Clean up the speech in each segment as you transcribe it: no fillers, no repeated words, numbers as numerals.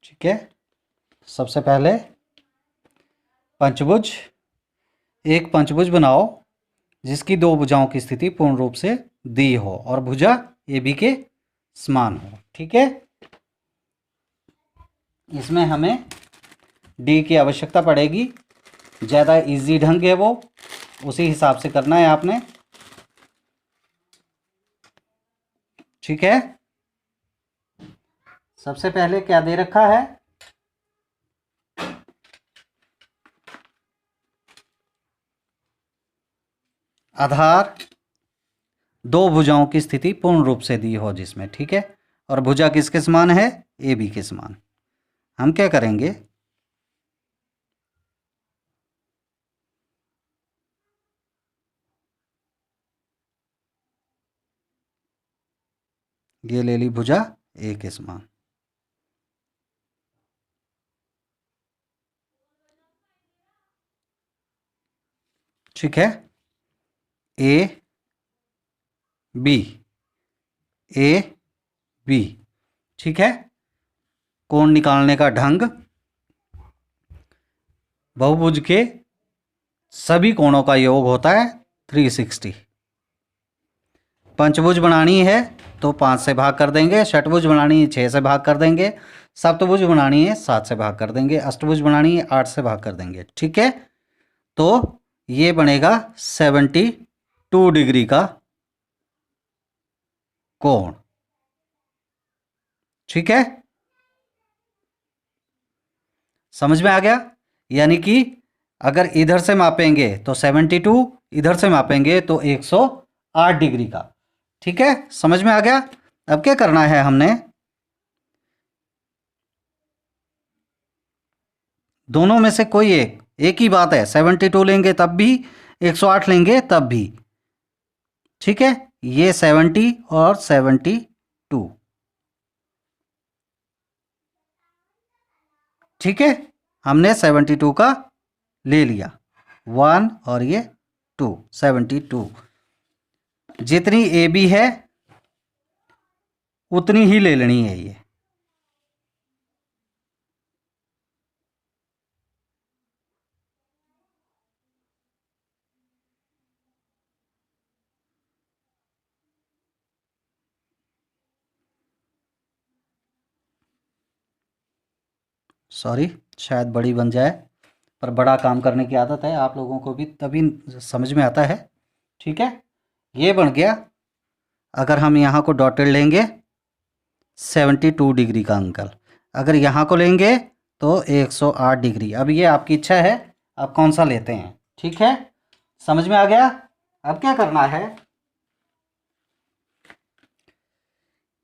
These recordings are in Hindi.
ठीक है, सबसे पहले पंचभुज, एक पंचभुज बनाओ जिसकी दो भुजाओं की स्थिति पूर्ण रूप से दी हो और भुजा ए बी के समान हो। ठीक है, इसमें हमें डी की आवश्यकता पड़ेगी। ज़्यादा इजी ढंग है वो, उसी हिसाब से करना है आपने। ठीक है, सबसे पहले क्या दे रखा है, आधार दो भुजाओं की स्थिति पूर्ण रूप से दी हो जिसमें। ठीक है, और भुजा किसके समान है, ए बी के समान। हम क्या करेंगे, ये ले ली भुजा ए के समान। ठीक है, ए बी, ए बी। ठीक है, कोण निकालने का ढंग, बहुभुज के सभी कोणों का योग होता है 360। पंचभुज बनानी है तो 5 से भाग कर देंगे, षटभुज बनानी है 6 से भाग कर देंगे, सप्तभुज बनानी है 7 से भाग कर देंगे, अष्टभुज बनानी है 8 से भाग कर देंगे। ठीक है, तो ये बनेगा 72 डिग्री का कोण। ठीक है, समझ में आ गया। यानी कि अगर इधर से मापेंगे तो 72, इधर से मापेंगे तो 108 डिग्री का। ठीक है, समझ में आ गया। अब क्या करना है, हमने दोनों में से कोई एक ही बात है, 72 लेंगे तब भी, 108 लेंगे तब भी। ठीक है, ये 70 और 72। ठीक है, हमने 72 का ले लिया, 1 और ये 2, 72। जितनी ए बी है उतनी ही ले लेनी है ये। सॉरी, शायद बड़ी बन जाए, पर बड़ा काम करने की आदत है आप लोगों को भी, तभी समझ में आता है। ठीक है, ये बन गया। अगर हम यहाँ को डॉटेड लेंगे 72 डिग्री का अंकल, अगर यहाँ को लेंगे तो 108 डिग्री। अब ये आपकी इच्छा है आप कौन सा लेते हैं। ठीक है, समझ में आ गया। अब क्या करना है,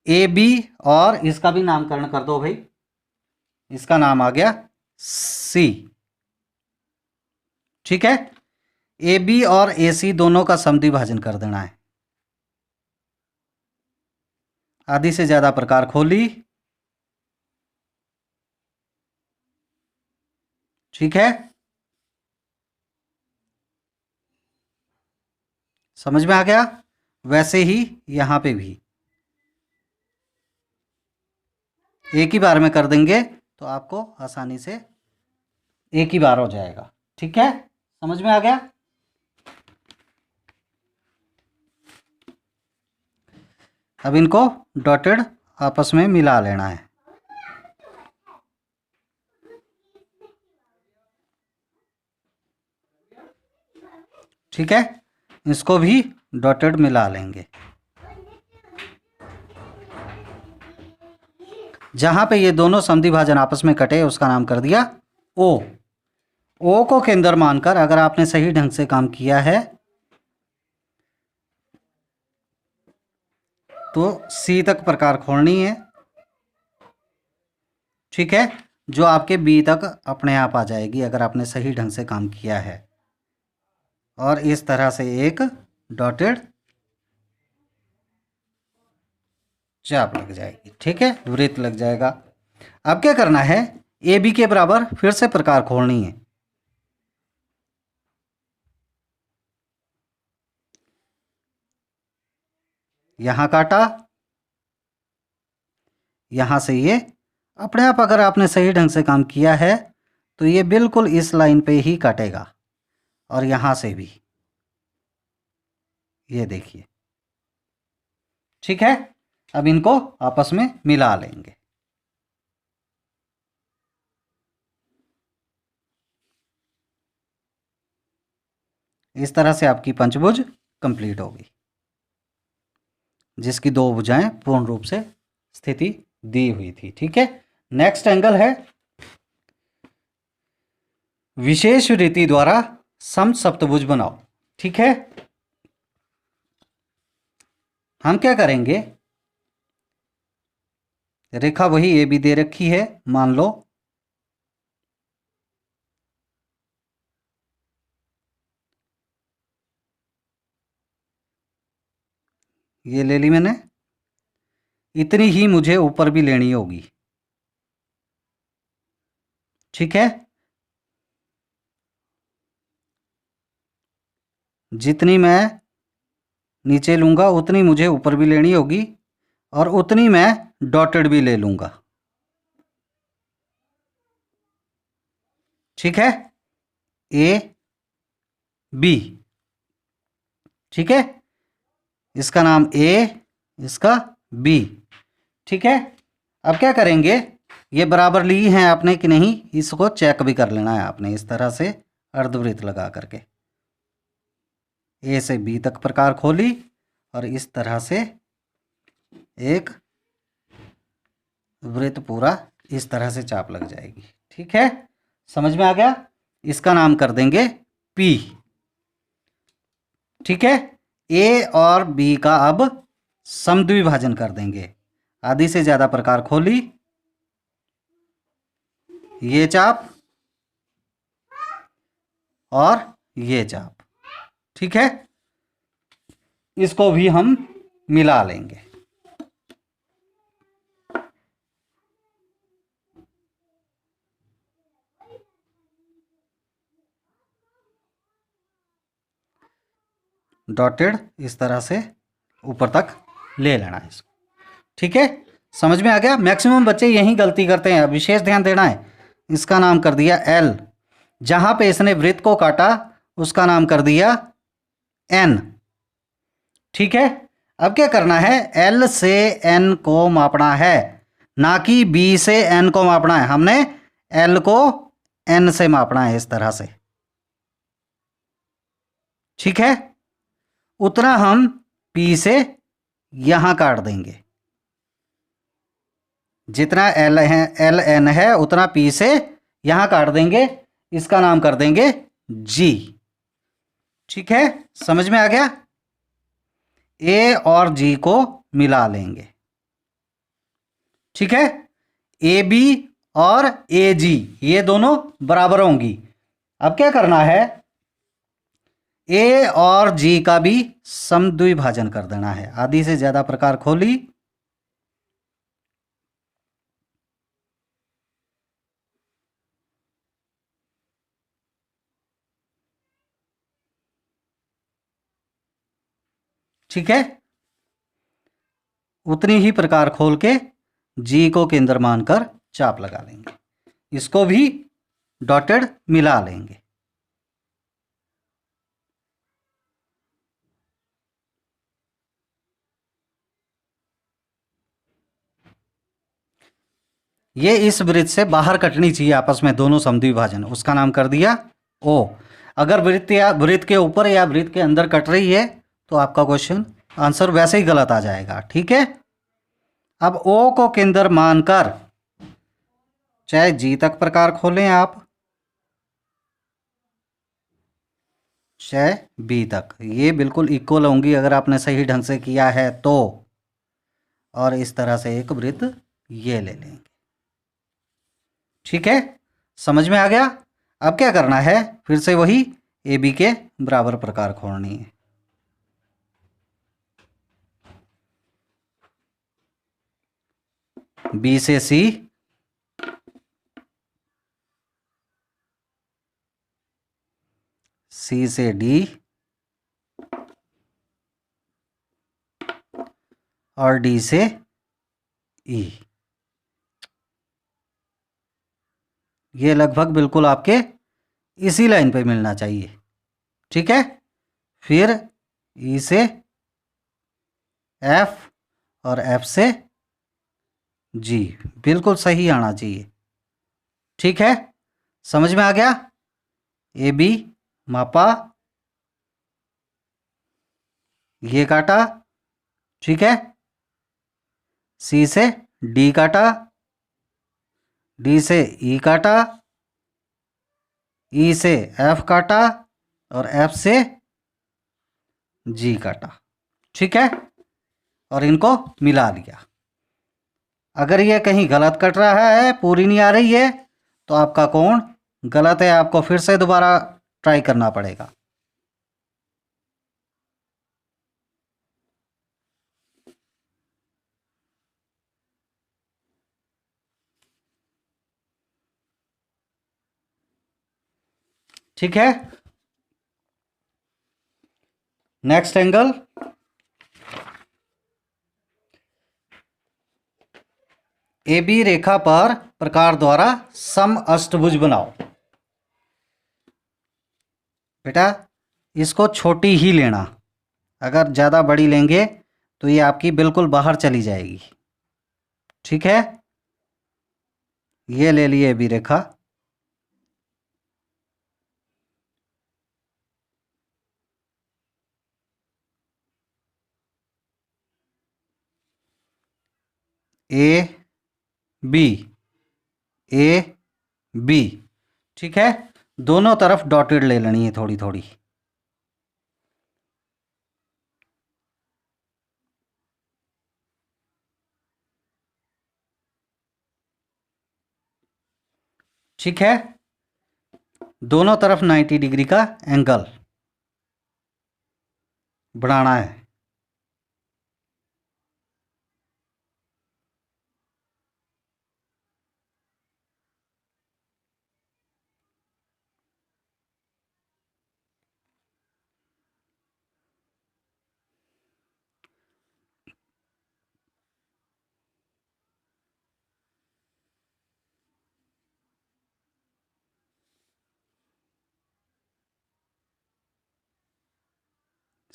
ए बी, और इसका भी नामकरण कर दो भाई, इसका नाम आ गया सी। ठीक है, ए बी और ए सी दोनों का समद्वि भाजन कर देना है। आधी से ज्यादा प्रकार खोली। ठीक है, समझ में आ गया। वैसे ही यहां पे भी एक ही बार में कर देंगे तो आपको आसानी से एक ही बार हो जाएगा। ठीक है, समझ में आ गया। अब इनको डॉटेड आपस में मिला लेना है। ठीक है, इसको भी डॉटेड मिला लेंगे। जहां पे ये दोनों समद्वि भाजन आपस में कटे उसका नाम कर दिया ओ। ओ को केंद्र मानकर अगर आपने सही ढंग से काम किया है तो सी तक प्रकार खोलनी है। ठीक है, जो आपके बी तक अपने आप आ जाएगी अगर आपने सही ढंग से काम किया है। और इस तरह से एक डॉटेड चाप लग जाएगी। ठीक है, वृत्त लग जाएगा। अब क्या करना है, ए बी के बराबर फिर से प्रकार खोलनी है। यहां काटा, यहां से ये अपने आप अगर आपने सही ढंग से काम किया है तो ये बिल्कुल इस लाइन पे ही काटेगा, और यहाँ से भी, ये देखिए। ठीक है, अब इनको आपस में मिला लेंगे। इस तरह से आपकी पंचभुज कंप्लीट होगी, जिसकी दो भुजाएं पूर्ण रूप से स्थिति दी हुई थी। ठीक है, नेक्स्ट एंगल है विशेष रीति द्वारा समसप्तभुज बनाओ। ठीक है, हम क्या करेंगे, रेखा वही ए बी दे रखी है, मान लो ये ले ली मैंने, इतनी ही मुझे ऊपर भी लेनी होगी। ठीक है, जितनी मैं नीचे लूंगा उतनी मुझे ऊपर भी लेनी होगी, और उतनी मैं डॉटेड भी ले लूंगा। ठीक है, ए बी, ठीक है, इसका नाम ए, इसका बी। ठीक है, अब क्या करेंगे, ये बराबर ली हैं आपने कि नहीं, इसको चेक भी कर लेना है आपने, इस तरह से अर्धवृत्त लगा करके ए से बी तक प्रकार खोली, और इस तरह से एक वृत्त पूरा इस तरह से चाप लग जाएगी। ठीक है, समझ में आ गया, इसका नाम कर देंगे पी। ठीक है, ए और बी का अब समद्विभाजन कर देंगे। आधी से ज्यादा प्रकार खोली, ये चाप और ये चाप। ठीक है, इसको भी हम मिला लेंगे। डॉटेड इस तरह से ऊपर तक ले लेना है इसको। ठीक है, समझ में आ गया। मैक्सिमम बच्चे यही गलती करते हैं, विशेष ध्यान देना है। इसका नाम कर दिया एल, जहां पे इसने वृत्त को काटा उसका नाम कर दिया एन। ठीक है, अब क्या करना है, एल से एन को मापना है, ना कि बी से एन को मापना है। हमने एल को एन से मापना है इस तरह से। ठीक है, उतना हम पी से यहां काट देंगे, जितना एल है एल एन है उतना पी से यहां काट देंगे, इसका नाम कर देंगे जी। ठीक है, समझ में आ गया। ए और जी को मिला लेंगे। ठीक है, ए बी और ए जी ये दोनों बराबर होंगी। अब क्या करना है, ए और जी का भी समद्विभाजन कर देना है। आधी से ज्यादा प्रकार खोली, ठीक है, उतनी ही प्रकार खोल के जी को केंद्र मानकर चाप लगा लेंगे। इसको भी डॉटेड मिला लेंगे। ये इस वृत्त से बाहर कटनी चाहिए आपस में दोनों समद्विभाजन, उसका नाम कर दिया ओ। अगर वृत्त या वृत्त के ऊपर या वृत्त के अंदर कट रही है तो आपका क्वेश्चन आंसर वैसे ही गलत आ जाएगा। ठीक है, अब ओ को केंद्र मानकर चाहे जी तक प्रकार खोलें आप, चाहे बी तक, ये बिल्कुल इक्वल होंगी अगर आपने सही ढंग से किया है तो। और इस तरह से एक वृत्त ये ले लेंगे। ठीक है, समझ में आ गया। अब क्या करना है, फिर से वही ए बी के बराबर प्रकार खोलनी है। बी से सी, सी से डी और डी से ई। ये लगभग बिल्कुल आपके इसी लाइन पे मिलना चाहिए। ठीक है, फिर ई से एफ और एफ से जी, बिल्कुल सही आना चाहिए। ठीक है, समझ में आ गया। ए बी मापा, ये काटा, ठीक है। सी से डी काटा, डी से ई काटा, ई से एफ काटा और एफ से जी काटा। ठीक है, और इनको मिला लिया। अगर ये कहीं गलत कट रहा है, पूरी नहीं आ रही है, तो आपका कोण गलत है, आपको फिर से दोबारा ट्राई करना पड़ेगा। ठीक है, नेक्स्ट एंगल ए बी रेखा पर प्रकार द्वारा सम अष्टभुज बनाओ। बेटा इसको छोटी ही लेना, अगर ज़्यादा बड़ी लेंगे तो ये आपकी बिल्कुल बाहर चली जाएगी। ठीक है, ये ले लिए बी रेखा, ए बी, ए बी। ठीक है, दोनों तरफ डॉटेड ले लेनी है थोड़ी थोड़ी। ठीक है, दोनों तरफ 90 डिग्री का एंगल बनाना है।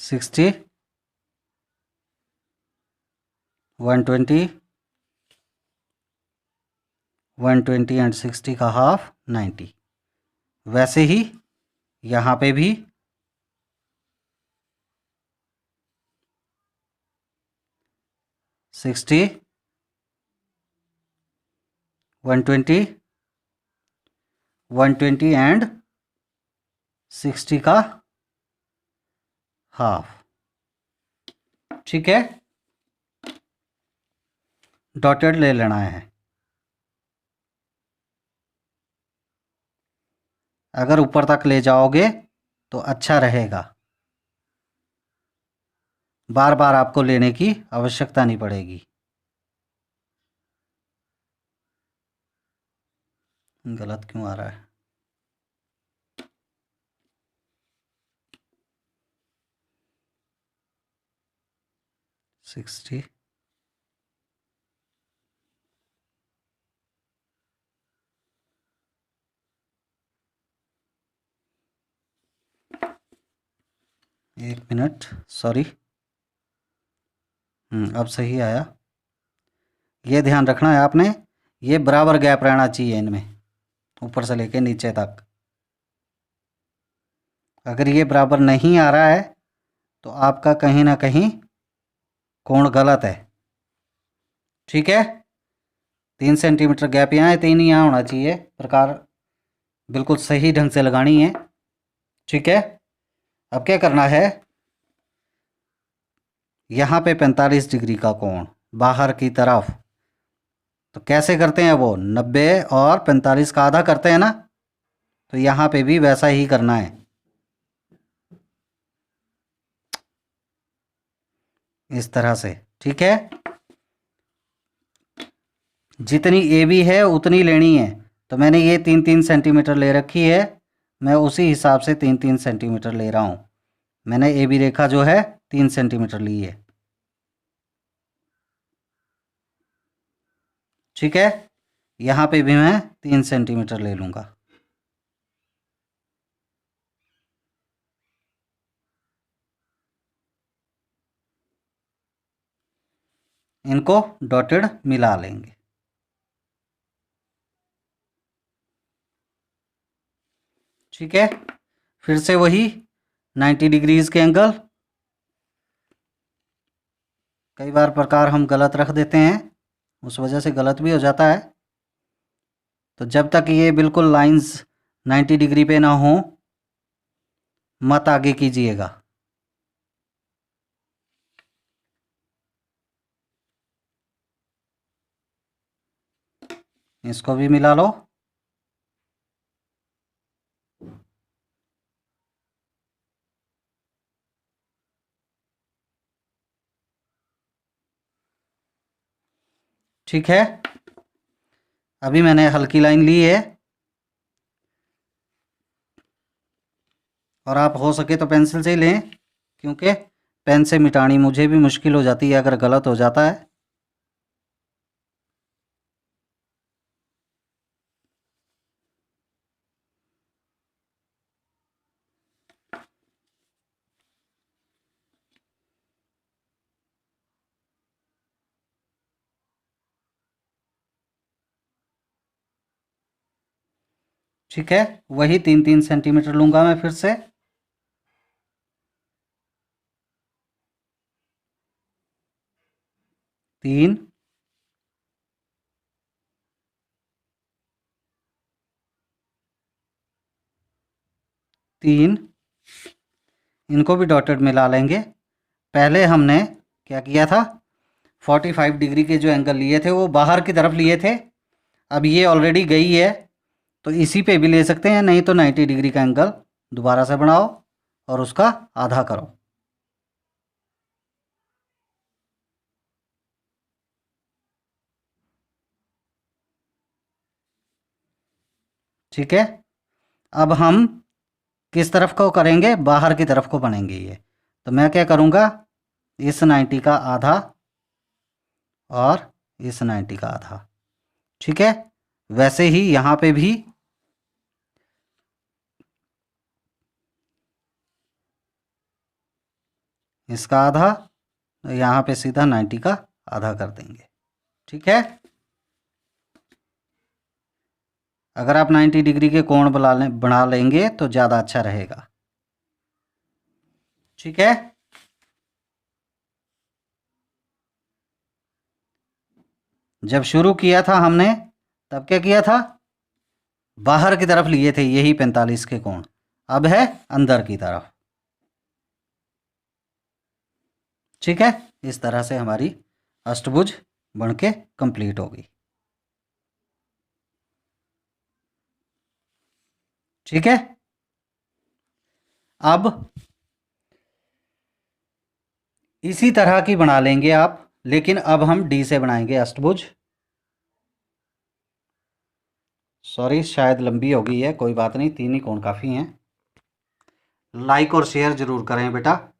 सिक्सटी, 120, 120 एंड 60 का हाफ 90। वैसे ही यहाँ पे भी 60, 120, 120 एंड 60 का हाफ। ठीक है, डॉटेड ले लेना है। अगर ऊपर तक ले जाओगे तो अच्छा रहेगा, बार बार आपको लेने की आवश्यकता नहीं पड़ेगी। गलत क्यों आ रहा है? सिक्सटी, एक मिनट, सॉरी। अब सही आया। ये ध्यान रखना है आपने, ये बराबर गैप रहना चाहिए इनमें, ऊपर से लेके नीचे तक। अगर ये बराबर नहीं आ रहा है तो आपका कहीं ना कहीं कोण गलत है। ठीक है, 3 सेंटीमीटर गैप यहाँ है, 3 यहाँ होना चाहिए। प्रकार बिल्कुल सही ढंग से लगानी है। ठीक है, अब क्या करना है, यहाँ पे 45 डिग्री का कोण बाहर की तरफ, तो कैसे करते हैं वो, 90 और 45 का आधा करते हैं ना, तो यहाँ पे भी वैसा ही करना है, इस तरह से। ठीक है, जितनी ए बी है उतनी लेनी है, तो मैंने ये 3-3 सेंटीमीटर ले रखी है, मैं उसी हिसाब से 3-3 सेंटीमीटर ले रहा हूँ। मैंने ए बी रेखा जो है 3 सेंटीमीटर ली है। ठीक है, यहाँ पे भी मैं 3 सेंटीमीटर ले लूँगा। इनको डॉटेड मिला लेंगे। ठीक है, फिर से वही 90 डिग्रीज के एंगल। कई बार प्रकार हम गलत रख देते हैं, उस वजह से गलत भी हो जाता है। तो जब तक ये बिल्कुल लाइंस 90 डिग्री पे ना हो, मत आगे कीजिएगा। इसको भी मिला लो। ठीक है, अभी मैंने हल्की लाइन ली है, और आप हो सके तो पेंसिल से ही लें, क्योंकि पेन से मिटानी मुझे भी मुश्किल हो जाती है अगर गलत हो जाता है। ठीक है, वही 3-3 सेंटीमीटर लूँगा मैं फिर से। तीन, तीन, इनको भी डॉटेड मिला लेंगे। पहले हमने क्या किया था, 45 डिग्री के जो एंगल लिए थे वो बाहर की तरफ लिए थे। अब ये ऑलरेडी गई है, तो इसी पे भी ले सकते हैं, नहीं तो 90 डिग्री का एंगल दोबारा से बनाओ और उसका आधा करो। ठीक है, अब हम किस तरफ को करेंगे, बाहर की तरफ को बनेंगे ये। तो मैं क्या करूँगा, इस 90 का आधा और इस 90 का आधा। ठीक है, वैसे ही यहाँ पे भी इसका आधा, यहाँ पे सीधा 90 का आधा कर देंगे। ठीक है, अगर आप 90 डिग्री के कोण बना लेंगे तो ज़्यादा अच्छा रहेगा। ठीक है, जब शुरू किया था हमने तब क्या किया था, बाहर की तरफ लिए थे यही 45 के कोण, अब है अंदर की तरफ। ठीक है, इस तरह से हमारी अष्टभुज बनके कंप्लीट होगी। ठीक है, अब इसी तरह की बना लेंगे आप, लेकिन अब हम डी से बनाएंगे अष्टभुज। सॉरी, शायद लंबी हो गई है, कोई बात नहीं, 3 ही कोण काफ़ी हैं। लाइक और शेयर ज़रूर करें बेटा।